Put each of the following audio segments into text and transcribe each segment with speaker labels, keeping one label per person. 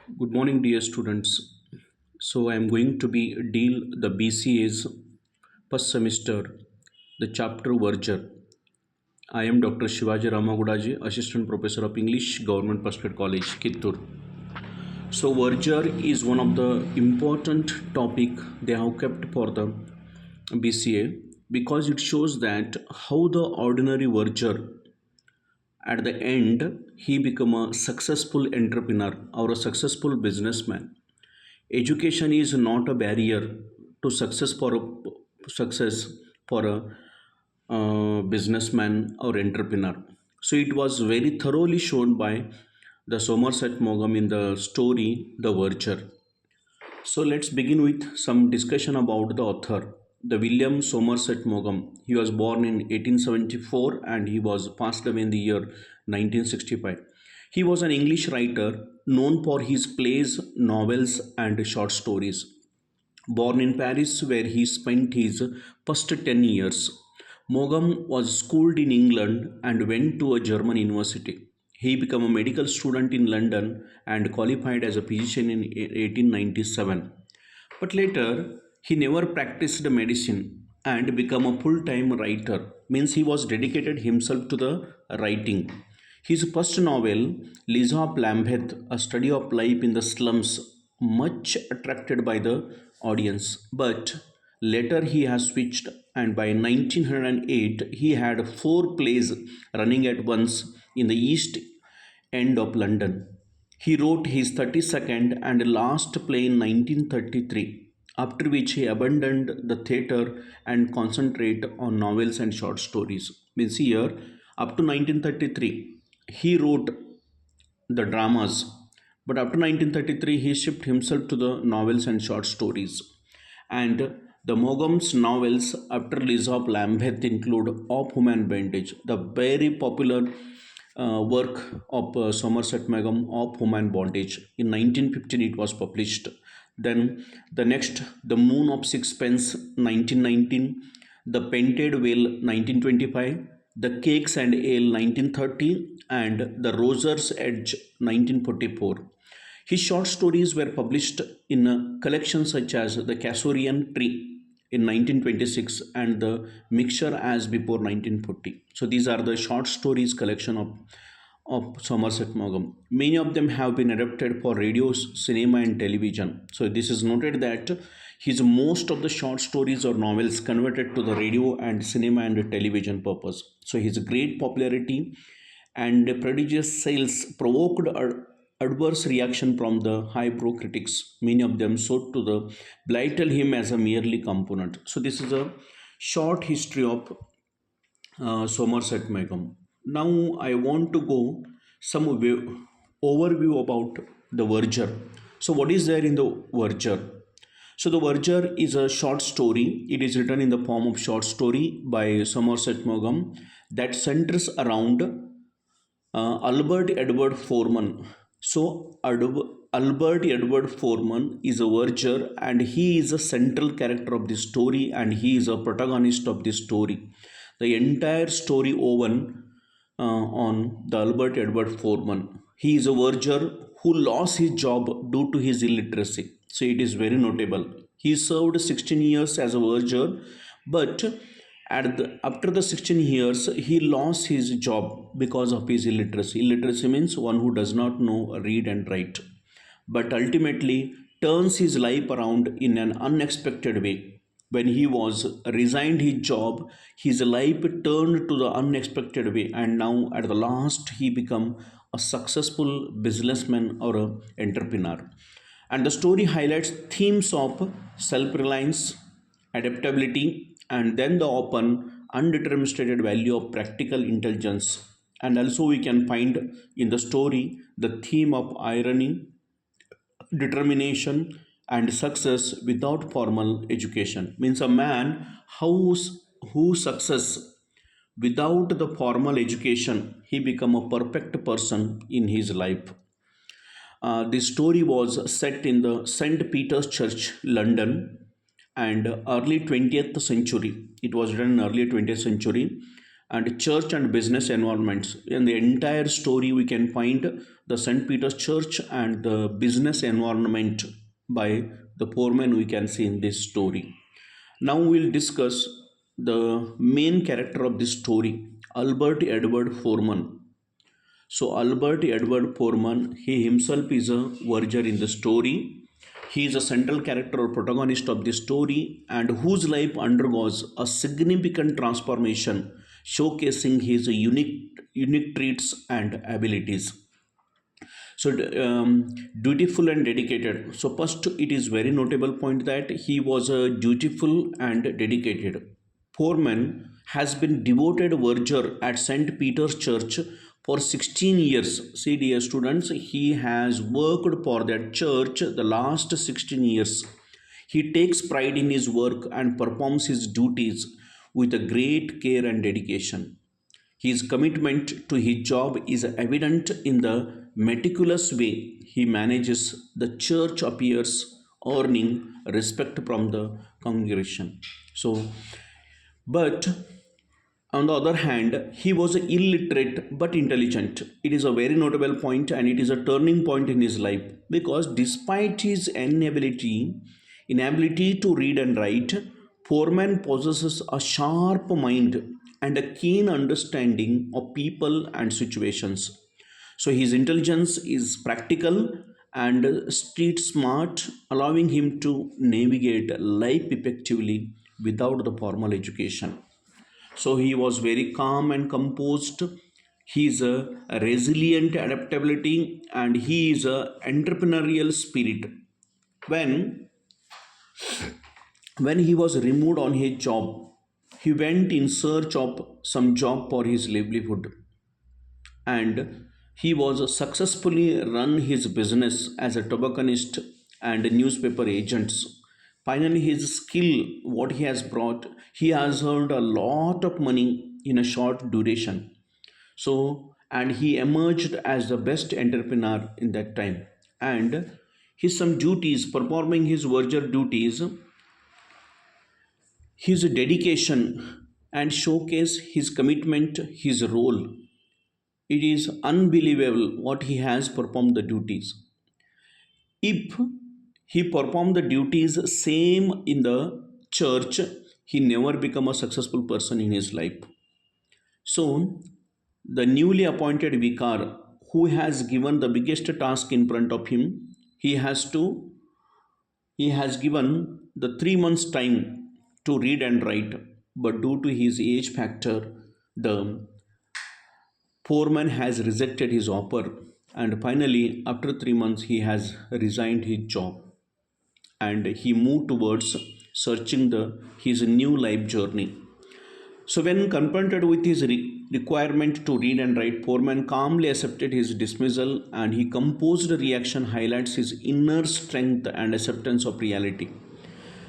Speaker 1: Good morning, dear students. So I am going to be deal the BCA's first semester, the chapter Verger. I am Dr. Shivaji Ramagudaji, Assistant Professor of English, Government Prospect College, Kittur. So Verger is one of the important topic they have kept for the BCA because it shows that how the ordinary verger at the end he become a successful entrepreneur or a successful businessman. Education is not a barrier to success for a businessman or entrepreneur. So it was very thoroughly shown by the Somerset Maugham in the story The Verger. So let's begin with some discussion about the author, the William Somerset Maugham. He was born in 1874 and he was passed away in the year 1965. He was an English writer known for his plays, novels, and short stories. Born in Paris, where he spent his first 10 years, Maugham was schooled in England and went to a German university. He became a medical student in London and qualified as a physician in 1897. But later, he never practiced medicine and became a full-time writer. Means he was dedicated himself to the writing. His first novel, Liza of Lambeth, a study of life in the slums, much attracted by the audience. But later he has switched, and by 1908 he had four plays running at once in the East End of London. He wrote his 32nd and last play in 1933, after which he abandoned the theatre and concentrated on novels and short stories. Means here, up to 1933, he wrote the dramas, but after 1933 he shifted himself to the novels and short stories. And the Mogham's novels after release of Lambeth include Of Human Bondage, the very popular work of Somerset Maugham, Of Human Bondage. In 1915 it was published. Then the next, The Moon of Sixpence, 1919, The Painted Whale, 1925, The Cakes and Ale, 1930, and The Roser's Edge, 1944. His short stories were published in a collection such as The Casorian Tree in 1926 and The Mixture as before 1940. So these are the short stories collection of Somerset Maugham. Many of them have been adapted for radio, cinema, and television. So this is noted that his most of the short stories or novels converted to the radio and cinema and television purpose. So his great popularity and prodigious sales provoked adverse reaction from the highbrow critics. Many of them sought to belittle him as a merely component. So this is a short history of Somerset Maugham. Now I want to go some overview about the Verger. So what is there in the Verger? So the Verger is a short story. It is written in the form of short story by Somerset Maugham that centers around Albert Edward Foreman. So Albert Edward Foreman is a verger and he is a central character of the story and he is a protagonist of the story. The entire story woven on the Albert Edward Foreman. He is a verger who lost his job due to his illiteracy. So it is very notable. He served 16 years as a verger, but after the 16 years, he lost his job because of his illiteracy. Illiteracy means one who does not know read and write, but ultimately turns his life around in an unexpected way. When he was resigned his job, his life turned to the unexpected way, and now at the last he become a successful businessman or a entrepreneur. And the story highlights themes of self-reliance, adaptability, and then the open, undemonstrated value of practical intelligence. And also, we can find in the story the theme of irony, determination, and success without formal education. Means a man who success without the formal education, he become a perfect person in his life. This story was set in the St. Peter's Church, London, and early 20th century. It was written in early 20th century, and church and business environments. In the entire story, we can find the St. Peter's Church and the business environment by the poor man we can see in this story. Now we'll discuss the main character of this story, Albert Edward Foreman. So Albert Edward Foreman, he himself is a verger in the story. He is a central character or protagonist of the story and whose life undergoes a significant transformation, showcasing his unique traits and abilities. So dutiful and dedicated. So first, it is very notable point that he was a dutiful and dedicated. Foreman has been devoted verger at St. Peter's Church for 16 years. See, dear students, he has worked for that church the last 16 years. He takes pride in his work and performs his duties with a great care and dedication. His commitment to his job is evident in the meticulous way he manages the church appears, earning respect from the congregation. So, but on the other hand, he was illiterate but intelligent. It is a very notable point and it is a turning point in his life because despite his inability to read and write, Foreman possesses a sharp mind and a keen understanding of people and situations. So his intelligence is practical and street smart, allowing him to navigate life effectively without the formal education. So he was very calm and composed. He is a resilient adaptability and he is a entrepreneurial spirit. When when he was removed on his job, he went in search of some job for his livelihood and he was successfully run his business as a tobacconist and newspaper agents. Finally, his skill, what he has brought, he has earned a lot of money in a short duration. So and he emerged as the best entrepreneur in that time. And his some duties, performing his verger duties, his dedication and showcase his commitment, his role. It is unbelievable what he has performed the duties. If he performed the duties same in the church, he never become a successful person in his life. So the newly appointed vicar who has given the biggest task in front of him, he has given the 3 months time to read and write, but due to his age factor, the foreman has rejected his offer, and finally, after 3 months, he has resigned his job and he moved towards searching his new life journey. So, when confronted with his requirement to read and write, Foreman calmly accepted his dismissal and he composed reaction highlights his inner strength and acceptance of reality.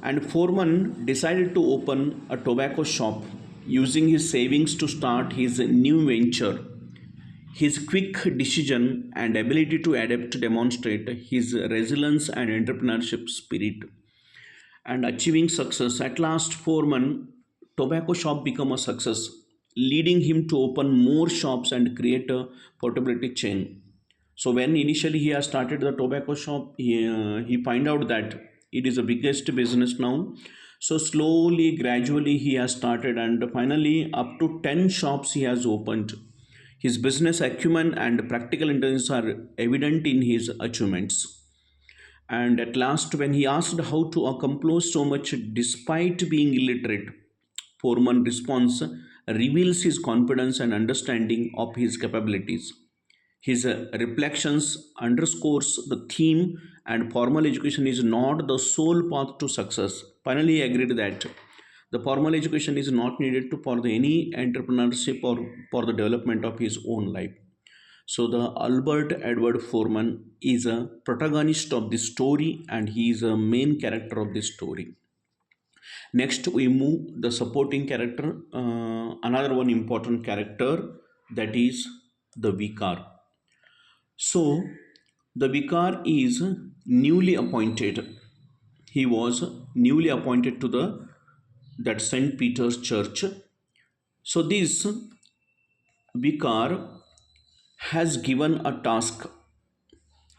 Speaker 1: And Foreman decided to open a tobacco shop using his savings to start his new venture. His quick decision and ability to adapt demonstrate his resilience and entrepreneurship spirit. And achieving success, at last Foreman tobacco shop became a success, leading him to open more shops and create a portability chain. So when initially he has started the tobacco shop, he find out that it is the biggest business now. So slowly, gradually he has started and finally up to 10 shops he has opened. His business acumen and practical intelligence are evident in his achievements. And at last, when he asked how to accomplish so much despite being illiterate, Foreman's response reveals his confidence and understanding of his capabilities. His reflections underscores the theme and formal education is not the sole path to success. Finally, he agreed that the formal education is not needed for any entrepreneurship or for the development of his own life. So the Albert Edward Foreman is a protagonist of this story and he is a main character of this story. Next, we move the supporting character, another one important character, that is the vicar. So the vicar is newly appointed. He was newly appointed to the that St. Peter's Church. So this vicar has given a task.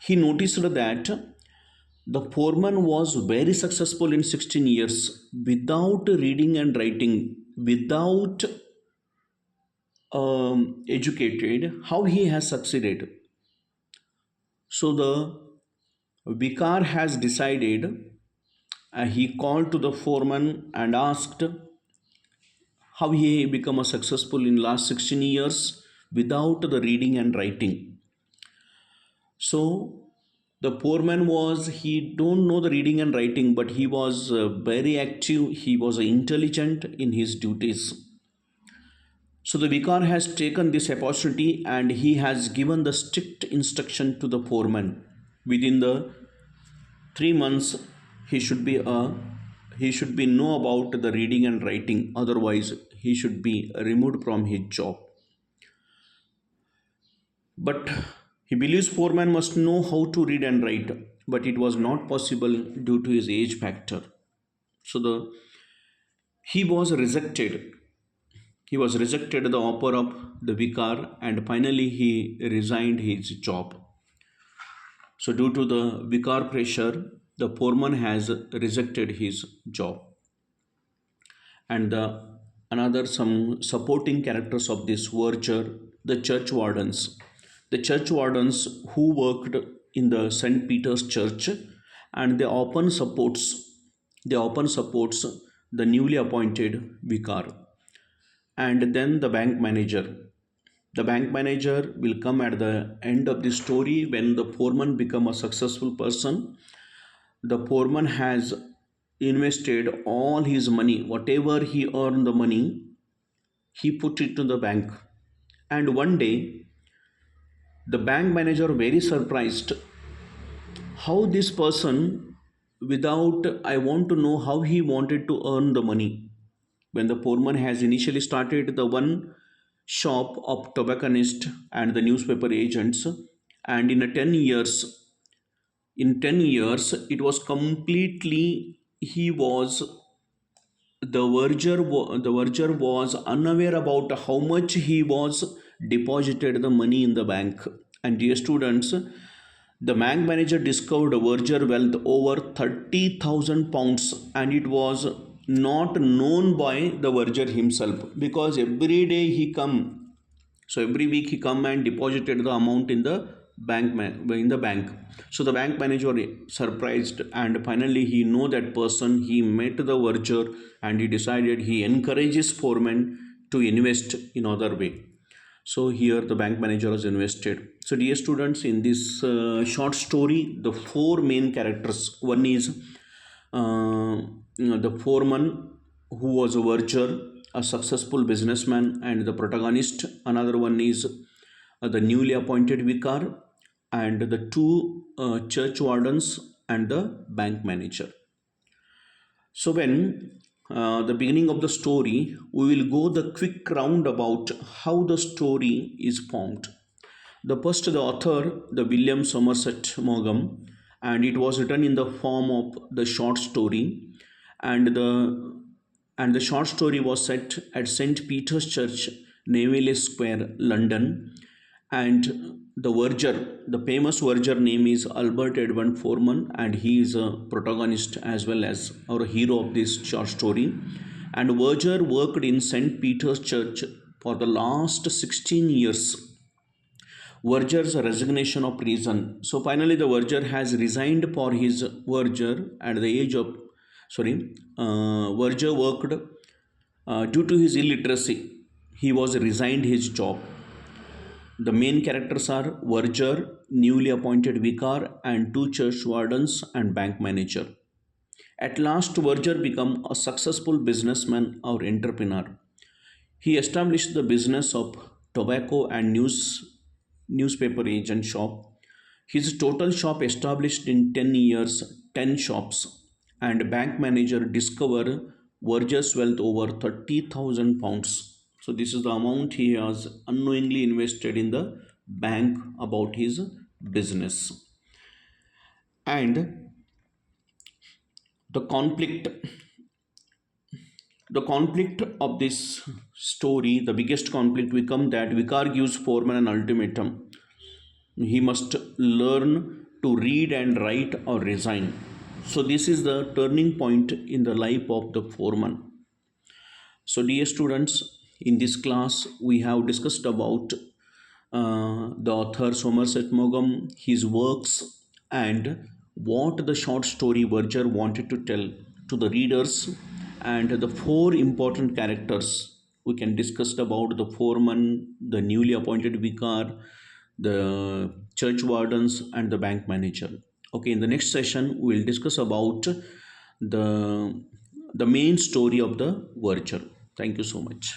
Speaker 1: He noticed that the foreman was very successful in 16 years without reading and writing, without educated. How he has succeeded? So the vicar has decided. He called to the foreman and asked how he become a successful in last 16 years without the reading and writing. So the poor man was, he don't know the reading and writing, but he was very active, he was intelligent in his duties. So the vicar has taken this opportunity and he has given the strict instruction to the poor man. Within the 3 months, he should be a he should be know about the reading and writing. Otherwise, he should be removed from his job. But he believes poor man must know how to read and write, but it was not possible due to his age factor. So he was rejected. He was rejected the offer of the vicar, and finally he resigned his job. So due to the vicar pressure, the foreman has rejected his job. And another some supporting characters of this verger, the church wardens. The church wardens who worked in the St. Peter's church, and they often supports the newly appointed vicar. And then the bank manager will come at the end of the story. When the foreman become a successful person, the foreman has invested all his money, whatever he earned the money, he put it to the bank. And one day the bank manager very surprised how this person, without, I want to know how he wanted to earn the money. When the foreman has initially started the one shop of tobacconist and the newspaper agents, and in 10 years it was completely, he was the verger was unaware about how much he was deposited the money in the bank. And dear students, the bank manager discovered a verger wealth over 30,000 pounds, and it was not known by the verger himself, because every day he come, so every week he come and deposited the amount in the bank. So the bank manager surprised, and finally he know that person, he met the verger, and he decided, he encourages foreman to invest in other way. So here the bank manager has invested. So dear students, in this short story, the four main characters, one is the foreman who was a verger, a successful businessman and the protagonist. Another one is the newly appointed vicar, and the two church wardens and the bank manager. So when the beginning of the story, we will go the quick round about how the story is formed. The author, the William Somerset Maugham, and it was written in the form of the short story, and the short story was set at St. Peter's Church, Neville Square, London. And the famous verger name is Albert Edwin Foreman, and he is a protagonist as well as our hero of this short story. And verger worked in St. Peter's Church for the last 16 years. Verger's resignation of reason. So finally, the verger has resigned for his verger at the age of, verger worked due to his illiteracy. He was resigned his job. The main characters are verger, newly appointed vicar, and two church wardens and bank manager. At last, verger became a successful businessman or entrepreneur. He established the business of tobacco and newspaper agent shop. His total shop established in 10 years, 10 shops, and bank manager discover verger's wealth over 30,000 pounds. So this is the amount he has unknowingly invested in the bank about his business. And the conflict The conflict of this story, the biggest conflict become that Vicar gives Foreman an ultimatum. He must learn to read and write or resign. So this is the turning point in the life of the foreman. So dear students, in this class we have discussed about the author Somerset Maugham, his works, and what the short story Verger wanted to tell to the readers, and the four important characters we can discuss about: the foreman, the newly appointed vicar, the church wardens, and the bank manager. Okay, in the next session we will discuss about the the main story of the Verger. Thank you so much.